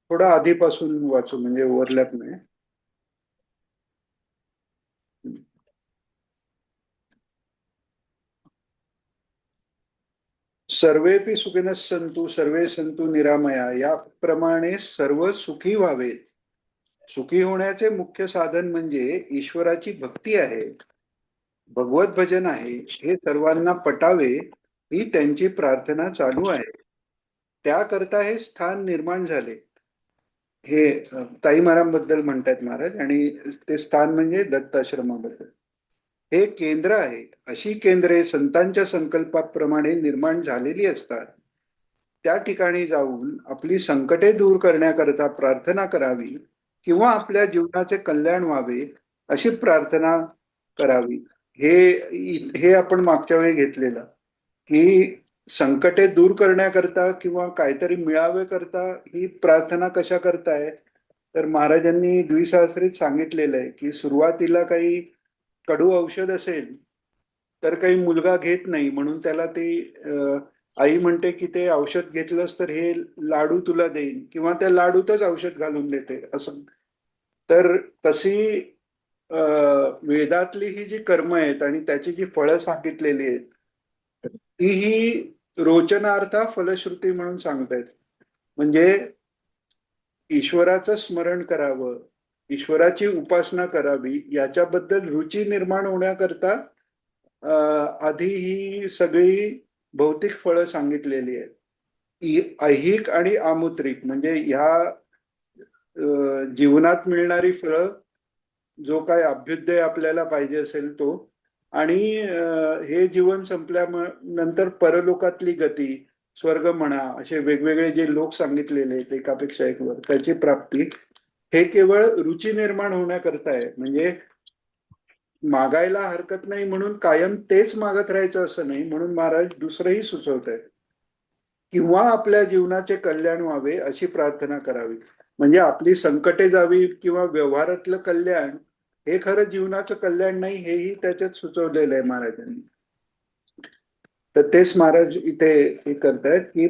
थोडा आधीपासून वाचू म्हणजे ओव्हरलॅप नाही. सर्वेपि सुखिनः सन्तु सर्वे सन्तु निरामया, याप्रमाणे सर्व सुखी व्हावेत. सुखी होण्याचे मुख्य साधन म्हणजे ईश्वराची भक्ती आहे, भगवत भजन आहे. हे सर्वांना पटावे ही त्यांची प्रार्थना चालू आहे. त्याकरता हे स्थान निर्माण झाले. हे ताई महाराजांबद्दल म्हणतात महाराज, आणि ते स्थान म्हणजे दत्ताश्रमाबद्दल. हे केंद्र आहे. अशी केंद्रे संतांच्या संकल्पाप्रमाणे निर्माण झालेली असतात. त्या ठिकाणी जाऊन आपली संकटे दूर करण्याकरता प्रार्थना करावी किंवा आपल्या जीवनाचे कल्याण व्हावे अशी प्रार्थना करावी. हे आपण मागच्या वेळी घेतलेलं, की संकटे दूर करण्याकरता किंवा काहीतरी मिळावे करता ही प्रार्थना कशा करताय. तर महाराजांनी द्विसहस्रीत सांगितलेलं आहे की सुरुवातीला काही कडू औषध असेल तर काही मुलगा घेत नाही, म्हणून त्याला ते आई म्हणते की ते औषध घेतलंस तर हे लाडू तुला देईन, किंवा त्या लाडूतच औषध घालून देते असं. तर तशी वेदातली ही जी कर्म आहेत आणि त्याची जी फळं सांगितलेली आहेत ती ही रोचनार्था फलश्रुती म्हणून सांगतायत. म्हणजे ईश्वराचं स्मरण करावं, ईश्वराची उपासना करावी, याच्याबद्दल रुची निर्माण होण्याकरता आधी ही सगळी भौतिक फळं सांगितलेली आहेत. ऐहिक आणि आमुत्रिक म्हणजे ह्या जीवनात मिळणारी फळं, जो काय अभ्युदय आपल्याला पाहिजे असेल तो, आणि हे जीवन संपल्यानंतर परलोकातली गती, स्वर्ग म्हणा, असे वेगवेगळे जे लोक सांगितलेले आहेत एकापेक्षा एक वर, त्याची प्राप्ती, हे केवळ रुची निर्माण होण्याकरता आहे. म्हणजे मागायला हरकत नाही म्हणून कायम तेच मागत राहायचं असं नाही, म्हणून महाराज दुसरंही सुचवत आहेत. किंवा आपल्या जीवनाचे कल्याण व्हावे अशी प्रार्थना करावी. म्हणजे आपली संकटे जावी किंवा व्यवहारातलं कल्याण हे खरं जीवनाचं कल्याण नाही, हेही त्याच्यात सुचवलेलं आहे महाराजांनी. तर तेच महाराज इथे हे करतायत की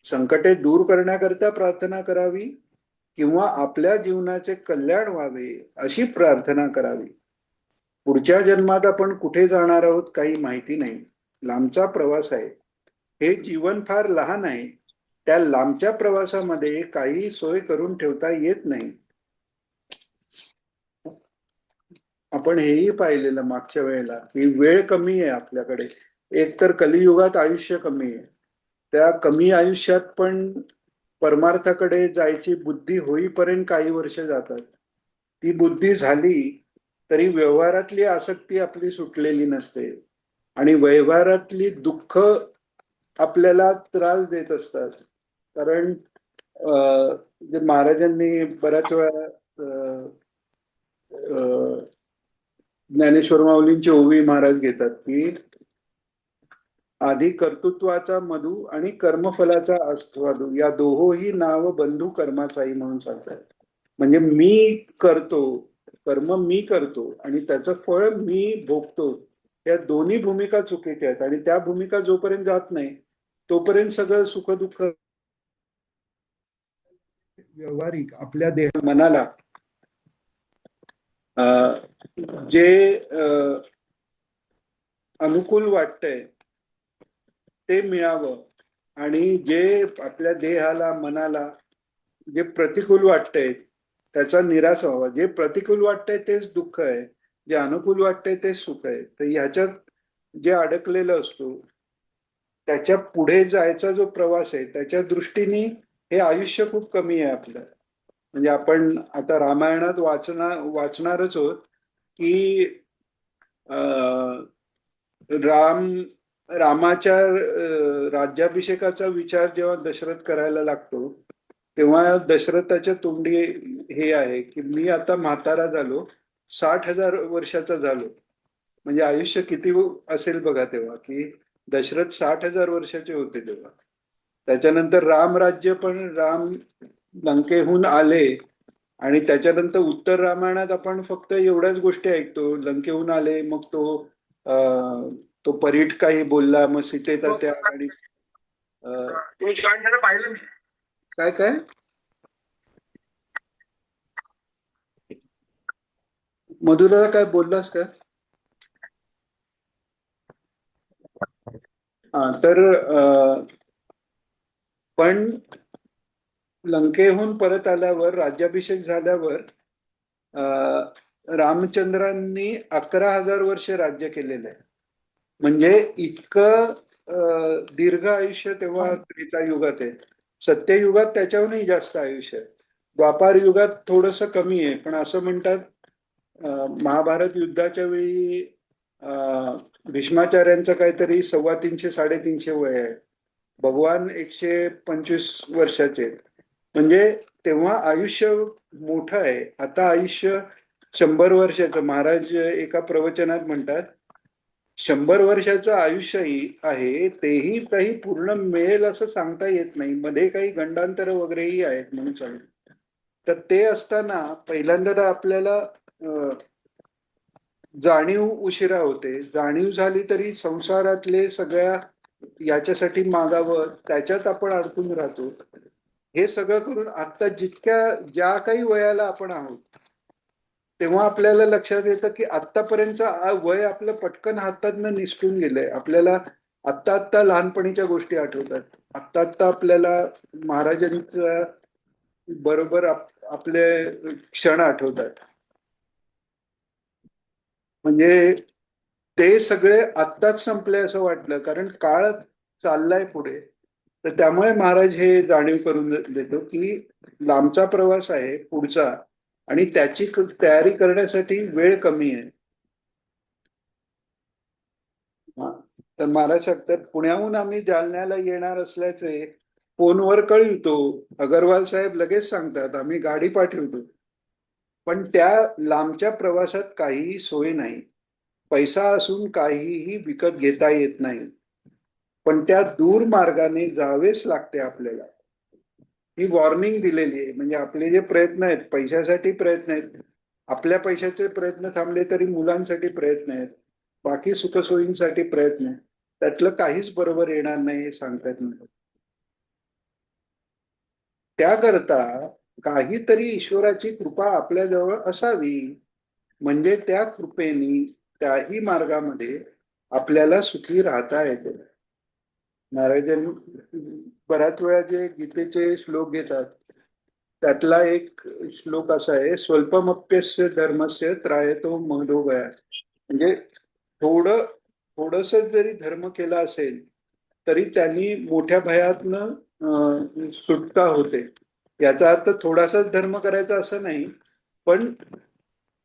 संकटे दूर करण्याकरता प्रार्थना करावी किंवा आपल्या जीवनाचे कल्याण व्हावे अशी प्रार्थना करावी. पुढच्या जन्मात आपण कुठे जाणार आहोत काही माहिती नाही. लांबचा प्रवास आहे. हे जीवन फार लहान आहे. त्या लांबच्या प्रवासामध्ये काही सोय करून ठेवता येत नाही. आपण हेही पाहिलेलं मागच्या वेळेला की वेळ कमी आहे आपल्याकडे. एक तर कलियुगात आयुष्य कमी आहे. त्या कमी आयुष्यात पण परमार्थाकडे जायची बुद्धी होईपर्यंत काही वर्ष जातात. ती बुद्धी झाली तरी व्यवहारातली आसक्ती आपली सुटलेली नसते, आणि व्यवहारातली दुःख आपल्याला त्रास देत असतात. कारण जे महाराजांनी बऱ्याच वेळा ज्ञानेश्वर माऊलींची ओवी महाराज घेतात की आधी कर्तृत्वाचा मधू आणि कर्मफलाचा आस्वादू, या दोहोही नाव बंधू कर्माचाही म्हणून सांगतात. म्हणजे मी करतो, कर्म मी करतो आणि त्याचं फळ मी भोगतो, या दोन्ही भूमिका चुकीच्या आहेत. आणि त्या भूमिका जोपर्यंत जात नाही तोपर्यंत सगळं सुखदुःख व्यवहारिक आपल्या देह मनाला जे अनुकूल वाटतंय ते मिळावं, आणि जे आपल्या देहाला मनाला जे प्रतिकूल वाटतंय त्याचा निराश व्हावा. जे प्रतिकूल वाटतंय तेच दुःख आहे, जे अनुकूल वाटतंय तेच सुख आहे. तर ह्याच्यात जे अडकलेलं असतो त्याच्या पुढे जायचा जो प्रवास आहे त्याच्या दृष्टीने हे आयुष्य खूप कमी आहे आपलं. म्हणजे आपण आता रामायणात वाचणारच आहोत की राम रामाच्या राज्याभिषेकाचा विचार जेव्हा दशरथ करायला लागतो तेव्हा दशरथाच्या तोंडी हे आहे की मी आता म्हातारा झालो, 60,000 वर्षाचा झालो. म्हणजे आयुष्य किती असेल बघा तेव्हा, की दशरथ 60,000 वर्षाचे होते तेव्हा. त्याच्यानंतर रामराज्य पण राम लंकेहून आले, आणि त्याच्यानंतर उत्तर रामायणात आपण फक्त एवढ्याच गोष्टी ऐकतो. लंकेहून आले, मग तो परीट काही बोलला, मग सीतेचा त्याग, आणि तुम्ही जॉईन झालं पाहिलं मी. काय काय? मधुराला काय बोललास का? हा तर पण लंकेहून परत आल्यावर राज्याभिषेक झाल्यावर रामचंद्रांनी 11,000 वर्ष राज्य केलेलं आहे. म्हणजे इतकं दीर्घ आयुष्य तेव्हा त्रेतायुगात आहे. सत्ययुगात त्याच्याहूनही जास्त आयुष्य आहे. द्वापार युगात थोडस कमी आहे, पण असं म्हणतात महाभारत युद्धाच्या वेळी भीष्माचार्यांचं काहीतरी 350 350 वय आहे. भगवान 125 वर्षाचे आहेत. म्हणजे तेव्हा आयुष्य मोठं आहे. आता आयुष्य 100 वर्षाचं. महाराज एका प्रवचनात म्हणतात 100 वर्षाचं आयुष्यही आहे, तेही काही पूर्ण मिळेल असं सांगता येत नाही. मध्ये काही गंडांतर वगैरेही आहेत म्हणून सांगितलं. तर ते असताना पहिल्यांदा तर आपल्याला जाणीव उशिरा होते. जाणीव झाली तरी संसारातले सगळ्या याच्यासाठी मागावं, त्याच्यात आपण अडकून राहतो. हे सगळं करून आता ज्या काही वयाला आपण आहोत तेव्हा आपल्याला लक्षात येतं की आत्तापर्यंत वय आपलं पटकन हातातनं निसटून गेलंय. आपल्याला आत्ता लहानपणीच्या गोष्टी आठवतात. आत्ता आपल्याला महाराजांच्या बरोबर आपले क्षण आठवतात. म्हणजे ते सगळे आत्ताच संपले असं वाटलं, कारण काळ चाललाय पुढे. तर त्यामुळे महाराज हे जाणीव करून देतो की लांबचा प्रवास आहे पुढचा, आणि त्याची तयारी करण्यासाठी वेळ कमी आहे. हा. तर महाराज सांगतात पुण्याहून आम्ही जालन्याला येणार असल्याचे फोनवर कळवतो. अगरवाल साहेब लगेच सांगतात, आम्ही गाडी पाठवतो. पण त्या लांबच्या प्रवासात काहीही सोय नाही. पैसा असून काहीही विकत घेता येत नाही. पण त्या दूर मार्गाने जावेच लागते आपल्याला. ही वॉर्निंग दिलेली आहे. म्हणजे आपले जे प्रयत्न आहेत, पैशासाठी प्रयत्न आहेत, आपल्या पैशाचे प्रयत्न थांबले तरी मुलांसाठी प्रयत्न आहेत, बाकी सुखसोयींसाठी प्रयत्न आहेत, त्यातलं काहीच बरोबर येणार नाही हे सांगता येत नाही. त्याकरता काहीतरी ईश्वराची कृपा आपल्याजवळ असावी, म्हणजे त्या कृपेने त्याही मार्गामध्ये आपल्याला सुखी राहता येते. महाराजांनी बऱ्याच वेळा जे गीतेचे श्लोक घेतात त्यातला एक श्लोक असा आहे, स्वल्पमप्यस्य धर्मस्य त्रायतो महदोगया. म्हणजे थोडस जरी धर्म केला असेल तरी त्यांनी मोठ्या भयातनं सुटका होते. याचा अर्थ थोडासाच धर्म करायचा असं नाही, पण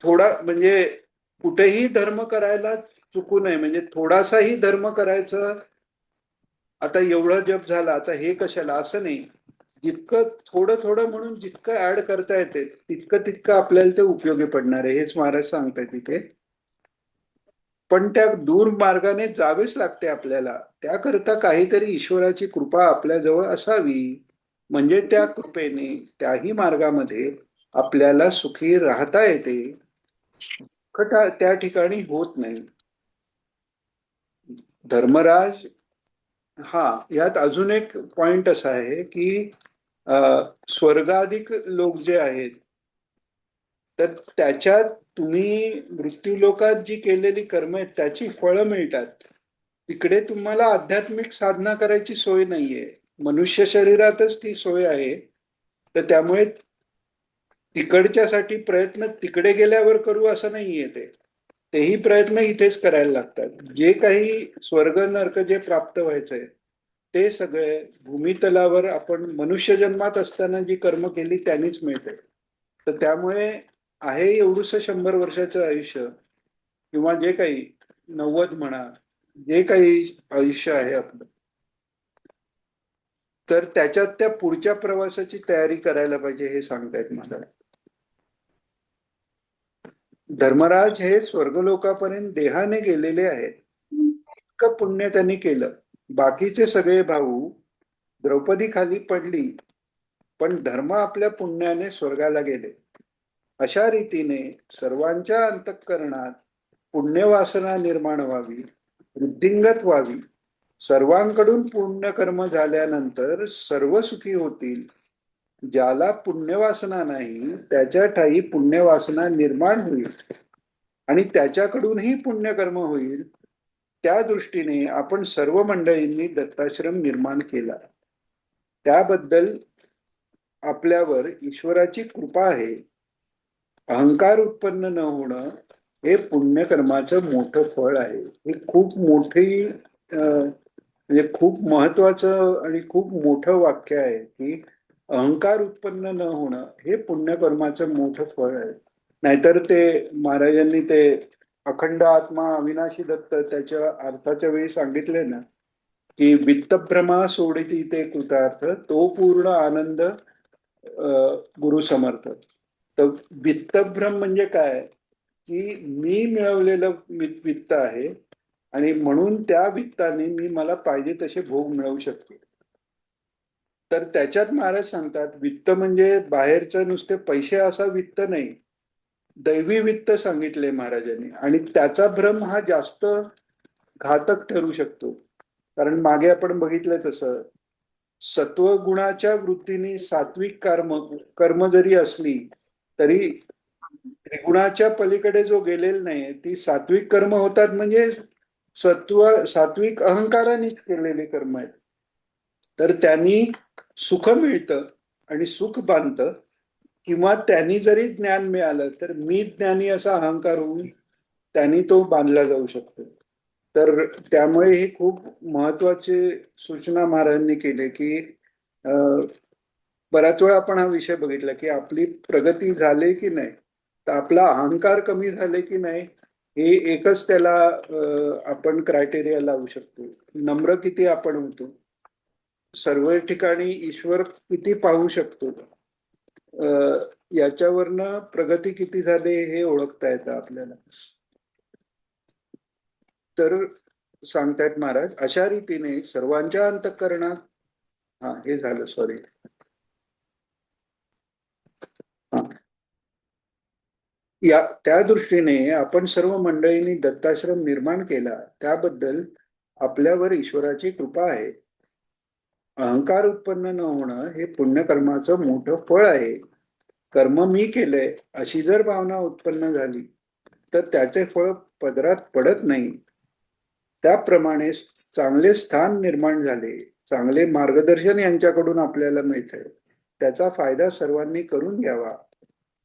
थोडा म्हणजे कुठेही धर्म करायला चुकू नये. म्हणजे थोडासाही धर्म करायचं. आता एवढं जप झालं, आता हे कशाला असं नाही. जितकं थोडं थोडं म्हणून जितकं ऍड करता येते तितकं तितकं आपल्याला ते उपयोगी पडणार आहे, हेच महाराज सांगताय तिथे. पण त्या दूर मार्गाने जावेच लागते आपल्याला. त्याकरता काहीतरी ईश्वराची कृपा आपल्याजवळ असावी, म्हणजे त्या कृपेने त्याही मार्गामध्ये आपल्याला सुखी राहता येते. खटा त्या ठिकाणी होत नाही. धर्मराज, हा, यात अजून एक पॉइंट असा आहे की स्वर्गाधिक लोक जे आहेत, तर त्याच्यात तुम्ही मृत्यूलोकात जी केलेली कर्म आहेत त्याची फळं मिळतात. तिकडे तुम्हाला आध्यात्मिक साधना करायची सोय नाहीये. मनुष्य शरीरातच ती सोय आहे. तर त्यामुळे तिकडच्यासाठी प्रयत्न तिकडे गेल्यावर करू असं नाहीये. तेही प्रयत्न इथेच करायला लागतात. जे काही स्वर्ग नरक जे प्राप्त व्हायचंय ते सगळे भूमितलावर आपण मनुष्य जन्मात असताना जी कर्म केली त्यांनीच मिळते. तर त्यामुळे आहे एवढूस 100 वर्षाचं आयुष्य, किंवा जे काही 90 म्हणा, जे काही आयुष्य आहे आपलं, तर त्याच्यात त्या पुढच्या प्रवासाची तयारी करायला पाहिजे हे सांगतायत मला. धर्मराज हे स्वर्गलोकापर्यंत देहाने गेलेले आहेत. इतकं पुण्य त्यांनी केलं. बाकीचे सगळे भाऊ, द्रौपदी खाली पडली पण धर्म आपल्या पुण्याने स्वर्गाला गेले. अशा रीतीने सर्वांच्या अंतःकरणात पुण्यवासना निर्माण व्हावी, वृद्धिंगत व्हावी. सर्वांकडून पुण्यकर्म झाल्यानंतर सर्व सुखी होतील ज्याला पुण्यवासना नाही त्याच्या ठायी पुण्यवासना निर्माण होईल आणि त्याच्याकडूनही पुण्यकर्म होईल. त्या दृष्टीने आपण सर्व मंडळींनी दत्ताश्रम निर्माण केला. त्याबद्दल आपल्यावर ईश्वराची कृपा आहे. अहंकार उत्पन्न न होणं हे पुण्यकर्माचं मोठं फळ आहे. हे खूप मोठी म्हणजे खूप महत्वाचं आणि खूप मोठं वाक्य आहे की अहंकार उत्पन्न न होणं हे पुण्यकर्माचं मोठं फळ आहे. नाहीतर ते महाराजांनी ते अखंड आत्मा अविनाशी दत्त त्याच्या अर्थाच्या वेळी सांगितले ना की वित्तभ्रमा सोडिती ते कृतार्थ तो पूर्ण आनंद गुरु समर्थ. तर वित्तभ्रम म्हणजे काय की मी मिळवलेलं वित्त आहे आणि म्हणून त्या वित्ताने मी मला पाहिजे तसे भोग मिळवू शकतो. तर त्याच्यात महाराज सांगतात वित्त म्हणजे बाहेरचं नुसते पैसे असा वित्त नाही, दैवी वित्त सांगितले महाराजांनी. आणि त्याचा भ्रम हा जास्त घातक ठरू शकतो. कारण मागे आपण बघितलं तसं सत्वगुणाच्या वृत्तीने सात्विक कर्म जरी असली तरी त्रिगुणाच्या पलीकडे जो गेलेला नाही ती सात्विक कर्म होतात. म्हणजे सात्विक अहंकारानेच केलेले कर्म आहेत. तर त्यांनी सुख मिळतं आणि सुख बांधतं. किंवा त्यांनी जरी ज्ञान मिळालं तर मी ज्ञानी असा अहंकार होऊन त्यांनी तो बांधला जाऊ शकतो. तर त्यामुळे ही खूप महत्वाची सूचना महाराजांनी केली की बऱ्याच वेळा आपण हा विषय बघितला की आपली प्रगती झाली की नाही, तर आपला अहंकार कमी झाले की नाही हे एकच त्याला आपण क्रायटेरिया लावू शकतो. नम्र किती आपण होतो, सर्व ठिकाणी ईश्वर किती पाहू शकतो, याच्यावरनं प्रगती किती झाली हे ओळखता येतं आपल्याला. तर सांगतायत महाराज अशा रीतीने सर्वांच्या अंतःकरणात हा हे झालं सॉरी या त्या दृष्टीने आपण सर्व मंडळींनी दत्ताश्रम निर्माण केला. त्याबद्दल आपल्यावर ईश्वराची कृपा आहे. अहंकार उत्पन्न न होणं हे पुण्यकर्माचं मोठं फळ आहे. कर्म मी केलंय अशी जर भावना उत्पन्न झाली तर त्याचे फळ पदरात पडत नाही. त्याप्रमाणे चांगले स्थान निर्माण झाले, चांगले मार्गदर्शन यांच्याकडून आपल्याला मिळतंय, त्याचा फायदा सर्वांनी करून घ्यावा.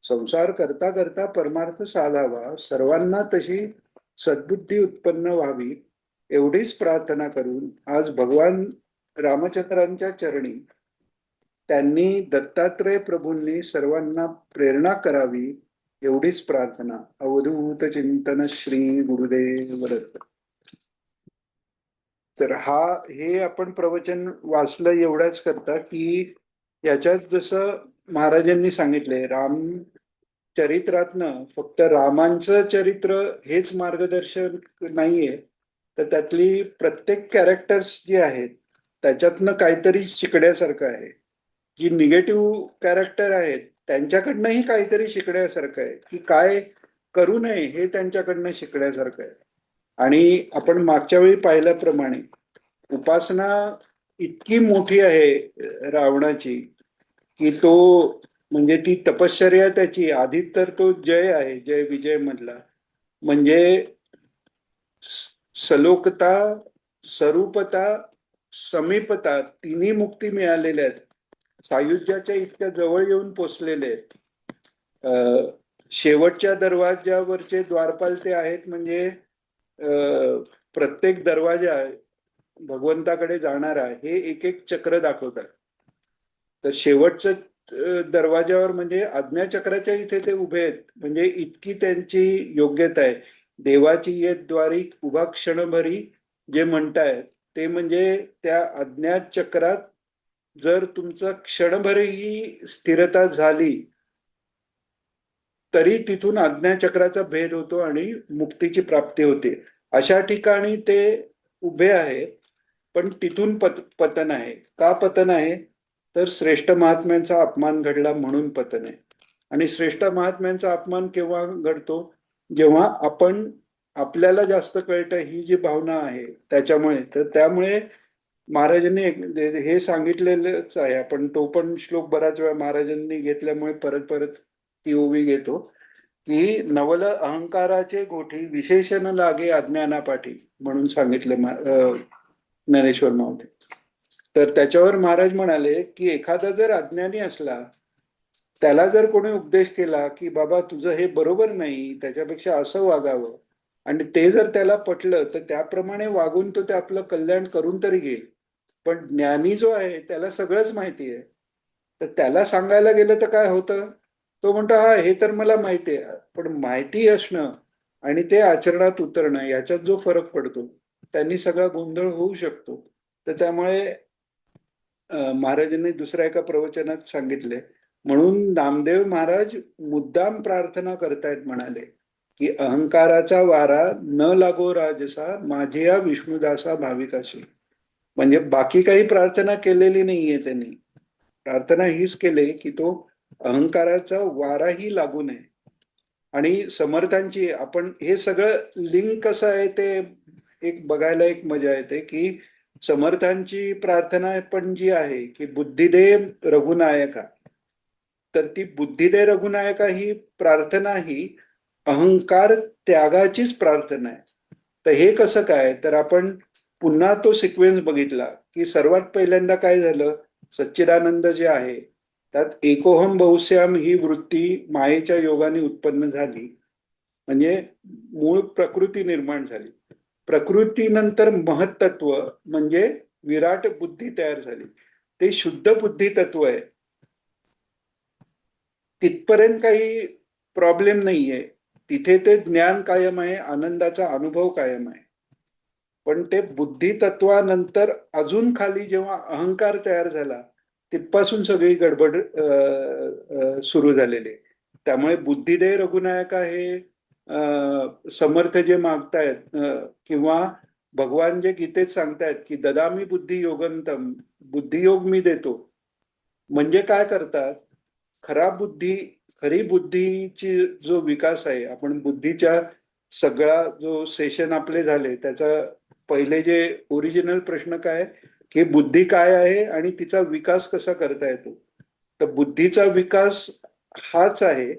संसार करता करता परमार्थ साधावा, सर्वांना तशी सद्बुद्धी उत्पन्न व्हावी एवढीच प्रार्थना करून आज भगवान रामचंद्रांच्या चरणी त्यांनी दत्तात्रय प्रभूंनी सर्वांना प्रेरणा करावी एवढीच प्रार्थना. अवधूत चिंतन श्री गुरुदेव दत्त. तर हे आपण प्रवचन वाचलं एवढ्याच करता की याच्यात जसं महाराजांनी सांगितले राम चरित्रातनं फक्त रामांचं चरित्र हेच मार्गदर्शन नाहीये, तर त्यातली प्रत्येक कॅरेक्टर्स जी आहेत त्याच्यातनं काहीतरी शिकण्यासारखं आहे. जी निगेटिव्ह कॅरेक्टर आहेत त्यांच्याकडनंही काहीतरी शिकण्यासारखं आहे की काय करू नये हे त्यांच्याकडनं शिकण्यासारखं आहे. आणि आपण मागच्या वेळी पाहिल्याप्रमाणे उपासना इतकी मोठी आहे रावणाची की तो म्हणजे ती तपश्चर्या त्याची आधी तर तो जय आहे, जय विजय मधला. म्हणजे सलोकता, स्वरूपता, समीपता तिन्ही मुक्ती मिळालेल्या आहेत. सायुज्याच्या इतक्या जवळ येऊन पोचलेले आहेत. शेवटच्या दरवाज्यावरचे द्वारपाल ते आहेत. म्हणजे प्रत्येक दरवाजा भगवंताकडे जाणारा हे एक एक चक्र दाखवतात. तर शेवटचं दरवाजावर म्हणजे आज्ञाचक्राच्या इथे ते उभे आहेत. म्हणजे इतकी त्यांची योग्यता आहे. देवाची येत द्वारी उभा क्षणभरी जे म्हणतायत ते म्हणजे त्या आज्ञाचक्रात जर तुमचं क्षणभरही स्थिरता झाली तरी तिथून आज्ञाचक्राचा भेद होतो आणि मुक्तीची प्राप्ती होते. अशा ठिकाणी ते उभे आहेत. पण तिथून पतन आहे. का पतन आहे तर श्रेष्ठ महात्म्यांचा अपमान घडला म्हणून पतन आहे. आणि श्रेष्ठ महात्म्यांचा अपमान केव्हा घडतो जेव्हा आपण आपल्याला जास्त कळतं ही जी भावना आहे त्याच्यामुळे. तर त्यामुळे महाराजांनी हे सांगितलेलंच आहे. आपण तो पण श्लोक बराच वेळा महाराजांनी घेतल्यामुळे परत परत ती ओवी घेतो की नवल अहंकाराचे गोठी विशेषण लागे अज्ञानापाठी म्हणून सांगितले ज्ञानेश्वर महोदय. तर त्याच्यावर महाराज म्हणाले की एखादा जर अज्ञानी असला, त्याला जर कोणी उपदेश केला की बाबा तुझं हे बरोबर नाही, त्याच्यापेक्षा असं वागावं, आणि ते जर त्याला पटलं तर त्याप्रमाणे वागून तो ते आपलं कल्याण करून तरी घेईल. पण ज्ञानी जो आहे त्याला सगळंच माहिती आहे, तर त्याला सांगायला गेलं तर काय होतं, तो म्हणतो हा हे तर मला माहिती आहे. पण माहिती असणं आणि ते आचरणात उतरणं याच्यात जो फरक पडतो, त्यांनी सगळा गोंधळ होऊ शकतो. तर त्यामुळे महाराजांनी दुसऱ्या एका प्रवचनात सांगितले, म्हणून नामदेव महाराज मुद्दाम प्रार्थना करतायत, म्हणाले की अहंकाराचा वारा न लागो राजसा माझे या विष्णुदासा भाविकाशी. म्हणजे बाकी काही प्रार्थना केलेली नाहीये त्यांनी. प्रार्थना हीच केली की तो अहंकाराचा वाराही लागू नये. आणि समर्थांची आपण हे सगळं लिंक कसं आहे ते एक बघायला एक मजा येते की समर्थांची प्रार्थना पण जी आहे की बुद्धिदे रघुनायका, तर ती बुद्धिदे रघुनायका ही प्रार्थना ही अहंकार त्यागाचीच प्रार्थना आहे. तर हे कसं काय, तर आपण पुन्हा तो सिक्वेन्स बघितला की सर्वात पहिल्यांदा काय झालं, सच्चिदानंद जे आहे त्यात एकोहम बहुश्याम ही वृत्ती मायेच्या योगाने उत्पन्न झाली, म्हणजे मूळ प्रकृती निर्माण झाली. प्रकृतीनंतर महत्त्व म्हणजे विराट बुद्धी तयार झाली. ते शुद्ध बुद्धी तत्व आहे, तिथपर्यंत काही प्रॉब्लेम नाहीये. तिथे ते ज्ञान कायम आहे, आनंदाचा अनुभव कायम आहे. पण ते बुद्धी तत्वानंतर अजून खाली जेव्हा अहंकार तयार झाला, तिथपासून सगळी गडबड सुरू झालेली. त्यामुळे बुद्धिदे रघुनायका हे समर्थ जे मागतायत किंवा भगवान जे गीतेत सांगतायत की ददामी बुद्धी योगंतम, बुद्धियोग मी देतो, म्हणजे काय करतात, खरा बुद्धी खरी बुद्धीची जो विकास आहे, आपण बुद्धीच्या सगळा जो सेशन आपले झाले त्याचा पहिले जे ओरिजिनल प्रश्न काय की बुद्धी काय आहे आणि तिचा विकास कसा करता येतो. तर बुद्धीचा विकास हाच आहे.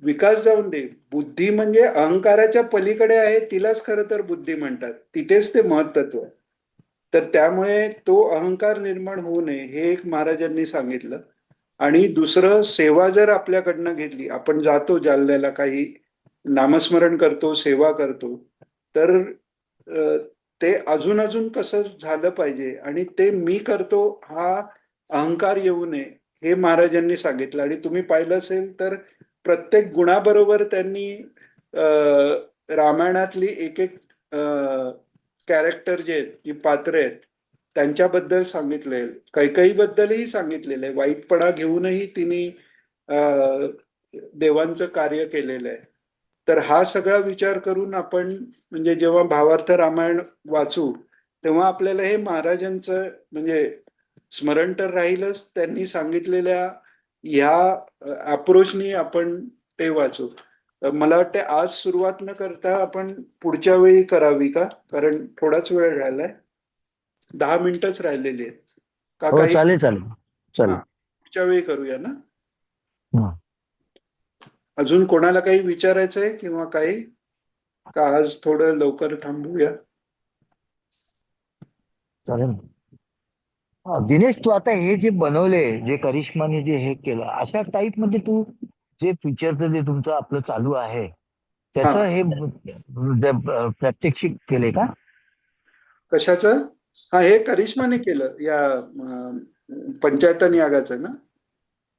विकास जाऊन दे, बुद्धी म्हणजे अहंकाराच्या पलीकडे आहे, तिलाच खरं तर बुद्धी म्हणतात, तिथेच ते महत्त्व आहे. तर त्यामुळे तो अहंकार निर्माण होऊ नये हे एक महाराजांनी सांगितलं. आणि दुसरं, सेवा जर आपल्याकडनं घेतली, आपण जातो जालन्याला, काही नामस्मरण करतो, सेवा करतो, तर ते अजून अजून कसं झालं पाहिजे आणि ते मी करतो हा अहंकार येऊ नये हे महाराजांनी सांगितलं. आणि तुम्ही पाहिलं असेल तर प्रत्येक गुणाबरोबर त्यांनी रामायणातली एक एक कॅरेक्टर जे आहेत, जी पात्र आहेत, त्यांच्याबद्दल सांगितले, कैकेयी बद्दलही सांगितलेलं आहे. वाईटपणा घेऊनही तिने देवांचं कार्य केलेलं आहे. तर हा सगळा विचार करून आपण म्हणजे जेव्हा भावार्थ रामायण वाचू तेव्हा आपल्याला हे महाराजांचं म्हणजे स्मरण तर राहीलच, त्यांनी सांगितलेल्या ह्या अप्रोचनी आपण ते वाचू. मला वाटते आज सुरुवात न करता आपण पुढच्या वेळी करावी का, कारण थोडाच वेळ राहिलाय, 10 मिनिटच राहिलेली आहेत का हो, काही. चालेल चालेल हा, चालेल. पुढच्या वेळी करूया ना. हं, अजून कोणाला काही विचारायचंय किंवा काही, का आज थोडं लवकर थांबूया. चालेल. दिनेश, तू आता हे जे बनवले, जे करिश्माने जे हे केलं, अशा टाईप मध्ये तू जे फीचरचं जे तुमचं आपलं चालू आहे हा, त्याचं हे प्रात्यक्षिक केले का? कशाचं. हा, हे करिश्माने केलं या पंचायतन यागाचं ना.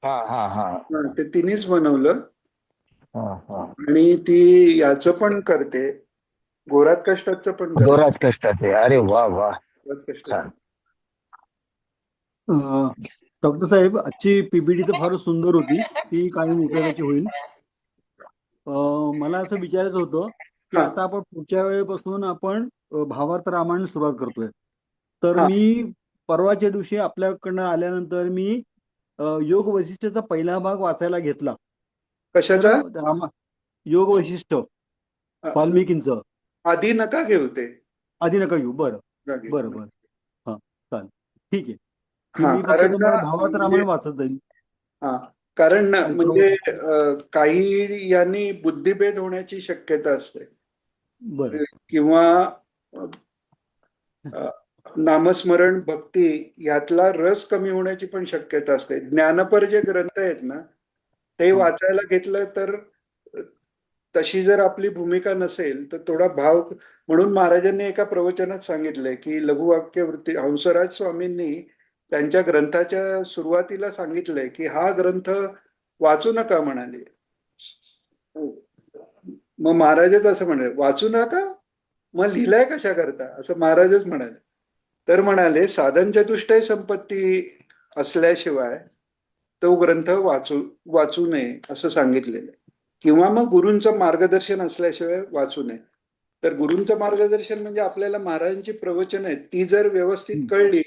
हा हा हा हा, ते तिनेच बनवलं. हा हा. आणि ती याचं पण करते, घोरात कष्टाचं पण करते. जोरात कष्टाचे, अरे वा वा. घोरात कष्टाचं. छान. डॉक्टर साहेब, आजची पीपीटी तर फारच सुंदर होती, ती कायम उपयोगाची होईल. मला असं विचारायचं होतं की हा आता आपण पुढच्या वेळेपासून आपण भावार्थ रामायण सुरुवात करतोय. तर हा, मी परवाच्या दिवशी आपल्याकडनं आल्यानंतर मी योग वैशिष्ट्याचा पहिला भाग वाचायला घेतला. तर कशाचा. योग वैशिष्ट्य वाल्मिकींचं. आधी नका घेऊ ते. आधी नका घेऊ. बरं नका घेऊ. बरं बरं. हां. ठीक आहे की हा मी फक्त कारण तुम्हाला ना भावात म्हणजे रामायण वाचत जाईल. हा कारण ना आणि म्हणजे काही यांनी बुद्धिभेद होण्याची शक्यता असते बरं. किंवा अ, नामस्मरण भक्ती यातला रस कमी होण्याची पण शक्यता असते. ज्ञानपर जे ग्रंथ आहेत ना ते हा. वाचायला घेतलं तर अ, तशी जर आपली भूमिका नसेल तर थोडा भाव म्हणून महाराजांनी एका प्रवचनात सांगितलंय की लघुवाक्य वृत्ती हंसराज स्वामींनी त्यांच्या ग्रंथाच्या सुरुवातीला सांगितलंय की हा ग्रंथ वाचू नका म्हणाले. मग महाराजच असं म्हणाले वाचू नका मग लिहिलाय कशा करता असं महाराजच म्हणाले. तर म्हणाले साधन चतुष्टय संपत्ती असल्याशिवाय तो ग्रंथ वाचू नये असं सांगितलेलं आहे. किंवा मग गुरूंचं मार्गदर्शन असल्याशिवाय वाचू नये. तर गुरूंचं मार्गदर्शन म्हणजे आपल्याला महाराजांची प्रवचन आहेत ती जर व्यवस्थित हम्म, कळली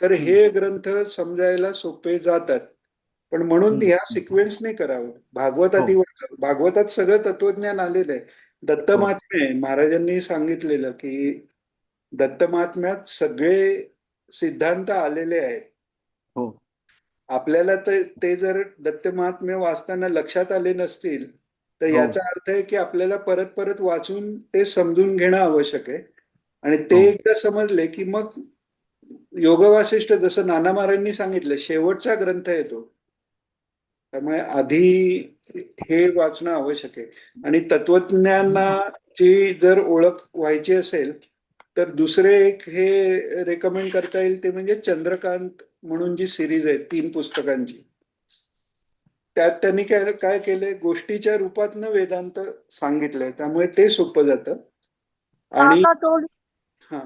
तर हम्म, हे ग्रंथ समजायला सोपे जातात. पण म्हणून हम्म, ह्या हम्म. सिक्वेन्सने करावं. भागवत हो आधी भागवतात सगळं तत्वज्ञान आलेलं आहे. हो दत्तमात्म्य महाराजांनी सांगितलेलं की दत्तमात्म्यात सगळे सिद्धांत आलेले आहेत. हो आपल्याला ते जर दत्तमाहात्म्य वाचताना लक्षात आले नसतील तर हो याचा अर्थ आहे की आपल्याला परत परत वाचून ते समजून घेणं आवश्यक आहे. आणि ते हो एकदा समजले की मग योग वासिष्ठ जसं नाना महाराजांनी सांगितलं शेवटचा ग्रंथ आहे तो. त्यामुळे आधी हे वाचणं आवश्यक आहे. आणि तत्वज्ञानाची जर ओळख व्हायची असेल तर दुसरे एक हे रेकमेंड करता येईल ते म्हणजे चंद्रकांत म्हणून जी सिरीज आहे 3 पुस्तकांची त्यात त्यांनी काय काय केलंय गोष्टीच्या रूपातनं वेदांत सांगितलंय त्यामुळे ते सोपं जातं. आणि हा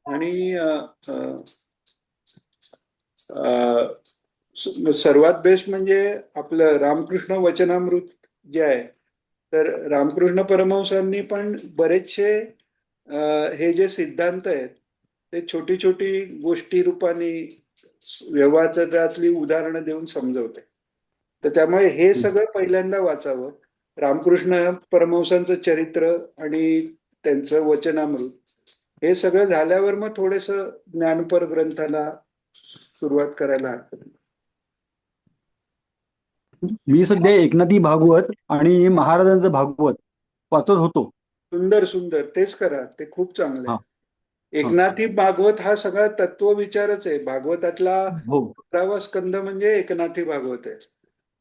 आणि सर्वात बेस्ट म्हणजे आपलं रामकृष्ण वचनामृत जे आहे तर रामकृष्ण परमहंसांनी पण बरेचसे हे जे सिद्धांत आहेत ते छोटी छोटी गोष्टी रूपाने व्यवहारातली उदाहरणं देऊन समजवते. तर त्यामुळे हे सगळं पहिल्यांदा वाचावं. रामकृष्ण परमहंसांचं चरित्र आणि त्यांचं वचनामृत हे सगळं झाल्यावर मग थोडंसं ज्ञानपर ग्रंथाला सुरुवात करायला हरकत नाही. मी सध्या एकनाथी भागवत आणि महाराजांचं भागवत वाचत होतो. सुंदर सुंदर तेच करा ते खूप चांगलं हा आहे. हा एकनाथी भागवत हा सगळा तत्वविचारच आहे. भागवतातला हो 11वा स्कंद म्हणजे एकनाथी भागवत आहे.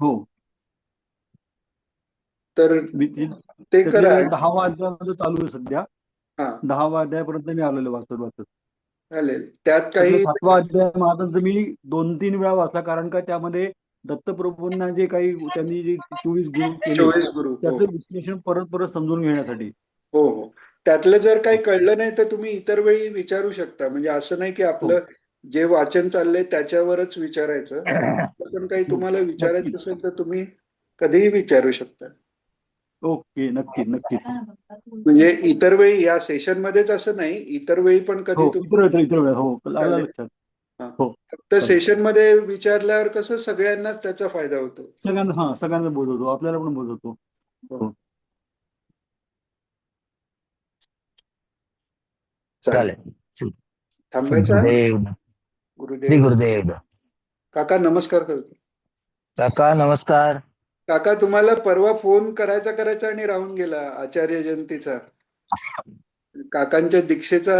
हो तर मी ते करा. त्यातल्या 10वा अध्याय चालू आहे सध्या. हा 10वा अध्यायापर्यंत मी आलेलो वाचत वाचत. चालेल त्यात त्यातला काही 7वा अध्याय महाराजांचा मी 2-3 वेळा वाचला कारण का त्यामध्ये दत्तप्रभूंना जे काही त्यांनी जे 24 गुरु केले 24 गुरु हो त्याचं विश्लेषण परत परत समजून घेण्यासाठी. हो हो त्यातलं जर काही कळलं नाही तर तुम्ही इतर वेळी विचारू शकता. म्हणजे असं नाही की हो आपलं जे वाचन चाललंय त्याच्यावरच विचारायचं. पण काही हो तुम्हाला नक्कीच. विचारायचं असेल तर तुम्ही कधीही विचारू शकता. ओके नक्कीच नक्कीच. म्हणजे इतर वेळी या सेशन मध्येच असं नाही इतर वेळी पण हो कधी इतर तुम्ही वेळेस इतर वेळेस हो आलं चालेल. लक्षात. हा. हो फक्त चालेल. सेशन मध्ये विचारल्यावर कसं सगळ्यांनाच त्याचा फायदा होतो. सगळ्यांना बोलवतो आपल्याला पण बोलवतो. हो चालेल चालेल. श्री थांबायचं. गुरुदेव श्री गुरुदेव गुरुदेव. काका नमस्कार करतो. काका नमस्कार. काका तुम्हाला परवा फोन करायचा आणि राहून गेला आचार्य जयंतीचा काकांच्या दीक्षेचा